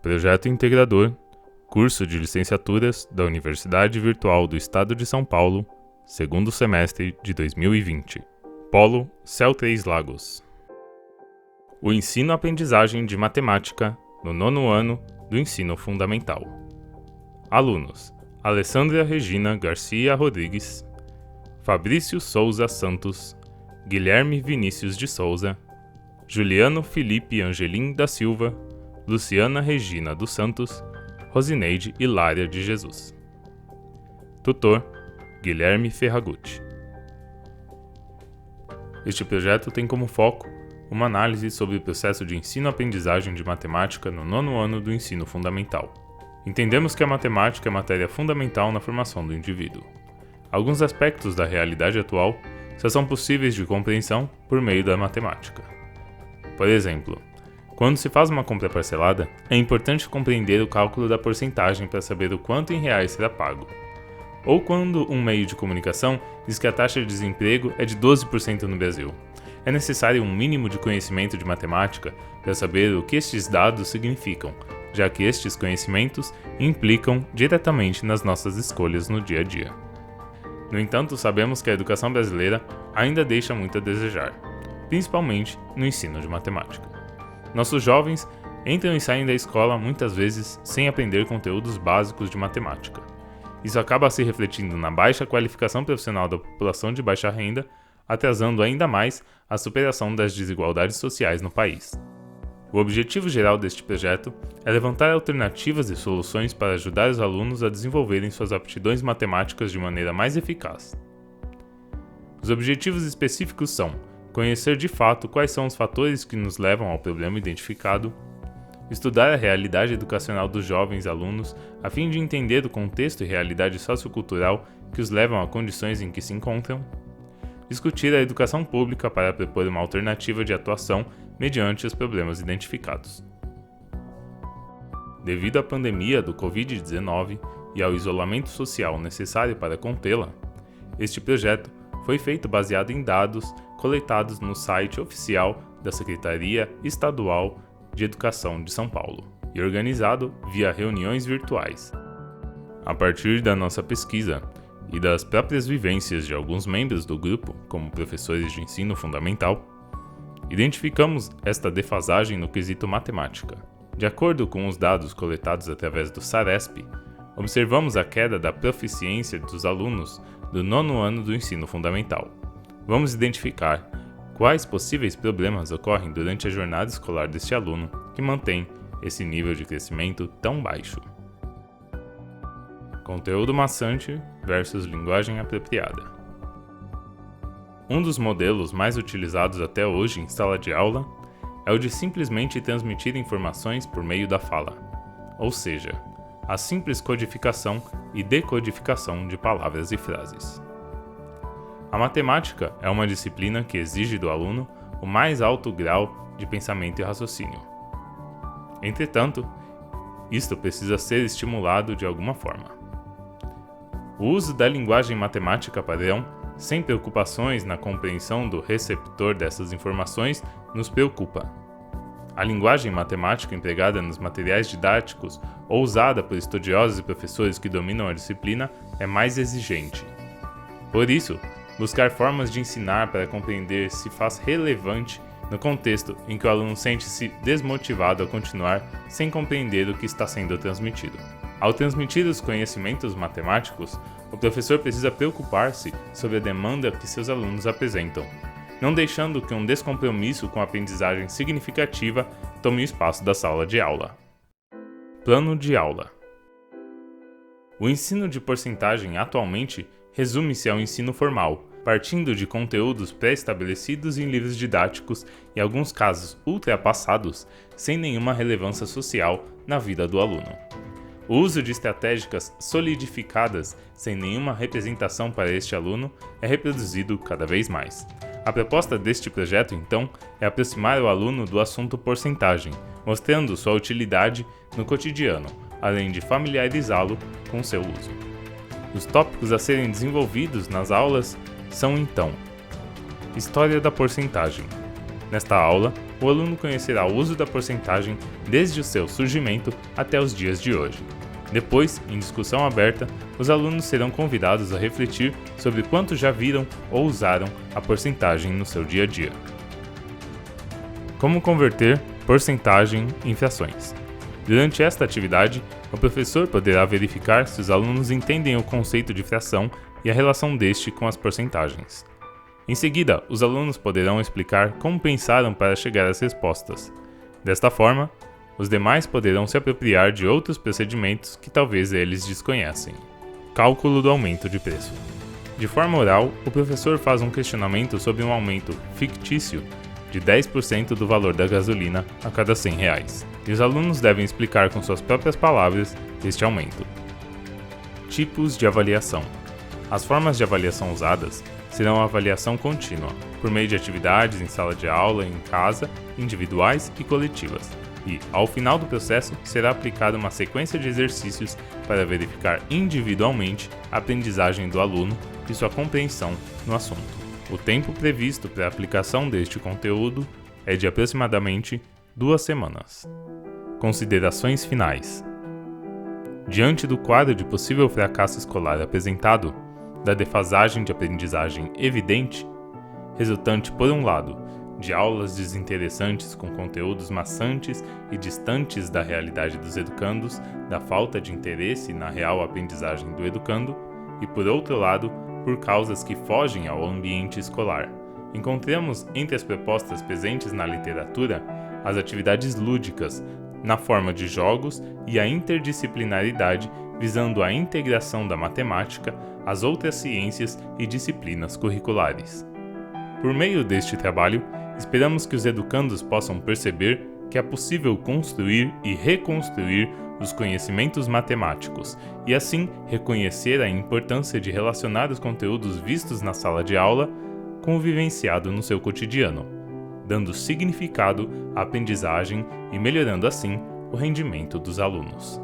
Projeto Integrador, curso de licenciaturas da Universidade Virtual do Estado de São Paulo, segundo semestre de 2020. Polo Céu Três Lagos. O ensino-aprendizagem de matemática no 9º ano do ensino fundamental. Alunos: Alessandra Regina Garcia Rodrigues, Fabrício Souza Santos, Guilherme Vinícius de Souza, Juliano Felipe Angelim da Silva, Luciana Regina dos Santos, Rosineide Hilária de Jesus. Tutor: Guilherme Ferragutti. Este projeto tem como foco uma análise sobre o processo de ensino-aprendizagem de matemática no 9º ano do ensino fundamental. Entendemos que a matemática é matéria fundamental na formação do indivíduo. Alguns aspectos da realidade atual só são possíveis de compreensão por meio da matemática. Por exemplo, quando se faz uma compra parcelada, é importante compreender o cálculo da porcentagem para saber o quanto em reais será pago. Ou quando um meio de comunicação diz que a taxa de desemprego é de 12% no Brasil. É necessário um mínimo de conhecimento de matemática para saber o que estes dados significam, já que estes conhecimentos implicam diretamente nas nossas escolhas no dia a dia. No entanto, sabemos que a educação brasileira ainda deixa muito a desejar, principalmente no ensino de matemática. Nossos jovens entram e saem da escola muitas vezes sem aprender conteúdos básicos de matemática. Isso acaba se refletindo na baixa qualificação profissional da população de baixa renda, atrasando ainda mais a superação das desigualdades sociais no país. O objetivo geral deste projeto é levantar alternativas e soluções para ajudar os alunos a desenvolverem suas aptidões matemáticas de maneira mais eficaz. Os objetivos específicos são conhecer de fato quais são os fatores que nos levam ao problema identificado, estudar a realidade educacional dos jovens alunos a fim de entender o contexto e realidade sociocultural que os levam a condições em que se encontram, discutir a educação pública para propor uma alternativa de atuação mediante os problemas identificados. Devido à pandemia do Covid-19 e ao isolamento social necessário para contê-la, este projeto foi feito baseado em dados coletados no site oficial da Secretaria Estadual de Educação de São Paulo e organizado via reuniões virtuais. A partir da nossa pesquisa e das próprias vivências de alguns membros do grupo, como professores de ensino fundamental, identificamos esta defasagem no quesito matemática. De acordo com os dados coletados através do SARESP, observamos a queda da proficiência dos alunos do 9º ano do ensino fundamental. Vamos identificar quais possíveis problemas ocorrem durante a jornada escolar deste aluno que mantém esse nível de crescimento tão baixo. Conteúdo maçante versus linguagem apropriada. Um dos modelos mais utilizados até hoje em sala de aula é o de simplesmente transmitir informações por meio da fala, ou seja, a simples codificação e decodificação de palavras e frases. A matemática é uma disciplina que exige do aluno o mais alto grau de pensamento e raciocínio. Entretanto, isto precisa ser estimulado de alguma forma. O uso da linguagem matemática padrão, sem preocupações na compreensão do receptor dessas informações, nos preocupa. A linguagem matemática empregada nos materiais didáticos ou usada por estudiosos e professores que dominam a disciplina é mais exigente. Por isso, buscar formas de ensinar para compreender se faz relevante no contexto em que o aluno sente-se desmotivado a continuar sem compreender o que está sendo transmitido. Ao transmitir os conhecimentos matemáticos, o professor precisa preocupar-se sobre a demanda que seus alunos apresentam, não deixando que um descompromisso com a aprendizagem significativa tome o espaço da sala de aula. Plano de aula. O ensino de porcentagem atualmente resume-se ao ensino formal, partindo de conteúdos pré-estabelecidos em livros didáticos e, em alguns casos, ultrapassados, sem nenhuma relevância social na vida do aluno. O uso de estratégicas solidificadas sem nenhuma representação para este aluno é reproduzido cada vez mais. A proposta deste projeto, então, é aproximar o aluno do assunto porcentagem, mostrando sua utilidade no cotidiano, além de familiarizá-lo com seu uso. Os tópicos a serem desenvolvidos nas aulas são, então, História da porcentagem, Nesta aula, o aluno conhecerá o uso da porcentagem desde o seu surgimento até os dias de hoje. Depois, em discussão aberta, os alunos serão convidados a refletir sobre quanto já viram ou usaram a porcentagem no seu dia a dia. Como converter porcentagem em frações? Durante esta atividade, o professor poderá verificar se os alunos entendem o conceito de fração e a relação deste com as porcentagens. Em seguida, os alunos poderão explicar como pensaram para chegar às respostas. Desta forma, os demais poderão se apropriar de outros procedimentos que talvez eles desconhecem. Cálculo do aumento de preço. De forma oral, o professor faz um questionamento sobre um aumento fictício de 10% do valor da gasolina a cada R$100, e os alunos devem explicar com suas próprias palavras este aumento. Tipos de avaliação. As formas de avaliação usadas serão a avaliação contínua, por meio de atividades em sala de aula, em casa, individuais e coletivas, e, ao final do processo, será aplicada uma sequência de exercícios para verificar individualmente a aprendizagem do aluno e sua compreensão no assunto. O tempo previsto para a aplicação deste conteúdo é de aproximadamente 2 semanas. Considerações finais. Diante do quadro de possível fracasso escolar apresentado, da defasagem de aprendizagem evidente, resultante, por um lado, de aulas desinteressantes com conteúdos maçantes e distantes da realidade dos educandos, da falta de interesse na real aprendizagem do educando, e, por outro lado, por causas que fogem ao ambiente escolar. Encontramos entre as propostas presentes na literatura as atividades lúdicas, na forma de jogos, e a interdisciplinaridade, visando a integração da matemática às outras ciências e disciplinas curriculares. Por meio deste trabalho, esperamos que os educandos possam perceber que é possível construir e reconstruir os conhecimentos matemáticos e, assim, reconhecer a importância de relacionar os conteúdos vistos na sala de aula com o vivenciado no seu cotidiano, dando significado à aprendizagem e melhorando, assim, o rendimento dos alunos.